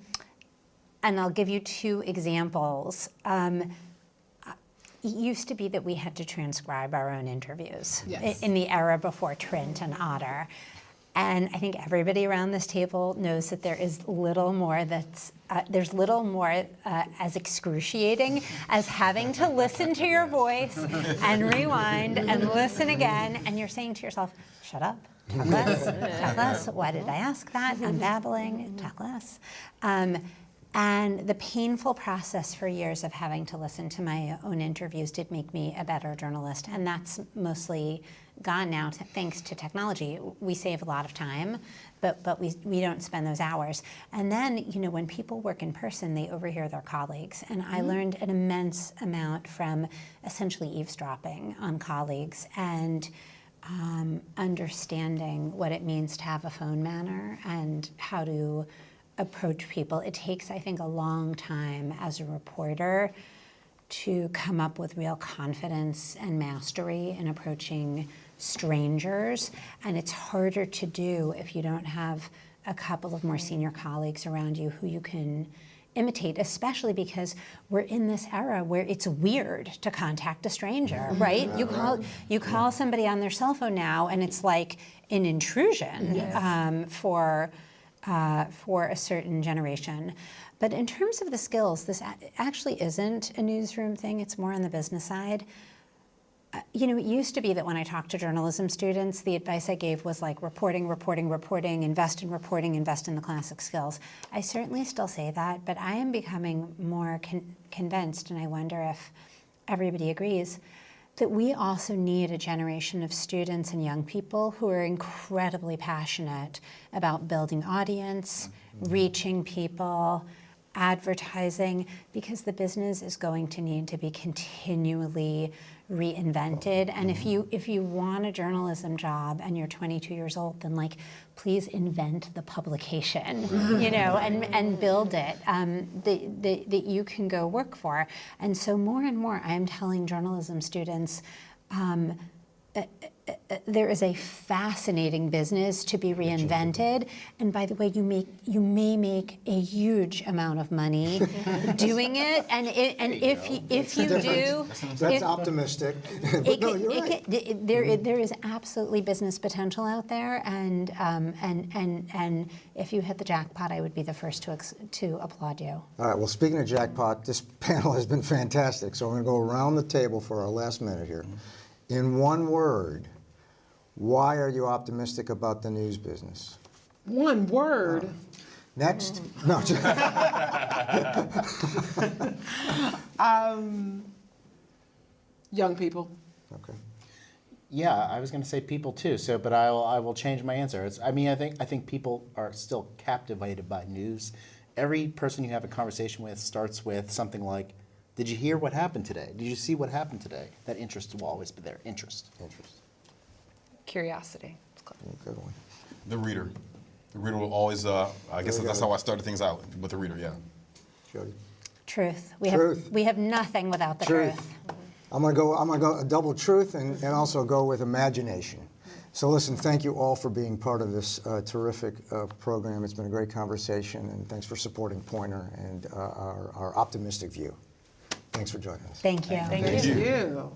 Speaker 6: I'll give you two examples. It used to be that we had to transcribe our own interviews in the era before Trent and Otter. And I think everybody around this table knows that there is little more there's little more as excruciating as having to listen to your voice and rewind and listen again, and you're saying to yourself, shut up, talk less, why did I ask that? I'm babbling, talk less. And the painful process for years of having to listen to my own interviews did make me a better journalist, and that's mostly gone now thanks to technology. We save a lot of time, but we don't spend those hours. And then, you know, when people work in person, they overhear their colleagues, and I learned an immense amount from essentially eavesdropping on colleagues and understanding what it means to have a phone manner and how to approach people. It takes, I think, a long time as a reporter to come up with real confidence and mastery in approaching strangers, and it's harder to do if you don't have a couple of more senior colleagues around you who you can imitate, especially because we're in this era where it's weird to contact a stranger, right? You call somebody on their cell phone now, and it's like an intrusion for a certain generation. But in terms of the skills, this actually isn't a newsroom thing, it's more on the business side. You know, it used to be that when I talked to journalism students, the advice I gave was like reporting, invest in reporting, invest in the classic skills. I certainly still say that, but I am becoming more convinced, and I wonder if everybody agrees, that we also need a generation of students and young people who are incredibly passionate about building audience, reaching people, advertising, because the business is going to need to be continually reinvented. And if you want a journalism job and you're 22 years old, then like, please invent the publication, you know, and build it that you can go work for. And so more and more, I am telling journalism students, there is a fascinating business to be reinvented, and by the way, you may make a huge amount of money doing it. And if you do,
Speaker 1: that's optimistic. But no, you're right.
Speaker 6: There is absolutely business potential out there, and if you hit the jackpot, I would be the first to applaud you.
Speaker 1: All right. Well, speaking of jackpot, this panel has been fantastic. So we're going to go around the table for our last minute here. In one word, why are you optimistic about the news business?
Speaker 3: One word.
Speaker 1: Next? No.
Speaker 3: Young people.
Speaker 1: Okay.
Speaker 5: Yeah, I was going to say people too. So, but I will change my answer. I think people are still captivated by news. Every person you have a conversation with starts with something like, "Did you hear what happened today? Did you see what happened today?" That interest will always be there. Interest.
Speaker 2: Curiosity.
Speaker 1: Good one.
Speaker 4: The reader. The reader will always. I guess
Speaker 1: There we
Speaker 4: that's
Speaker 1: go.
Speaker 4: how I started things out with the reader. Yeah.
Speaker 1: Jodi.
Speaker 6: Truth.
Speaker 1: Truth.
Speaker 6: We have nothing without the truth.
Speaker 1: I'm gonna go a double truth and also go with imagination. So listen, thank you all for being part of this terrific program. It's been a great conversation, and thanks for supporting Poynter and our optimistic view. Thanks for joining us.
Speaker 6: Thank you.
Speaker 2: Thank
Speaker 3: Thank
Speaker 2: you.
Speaker 3: you.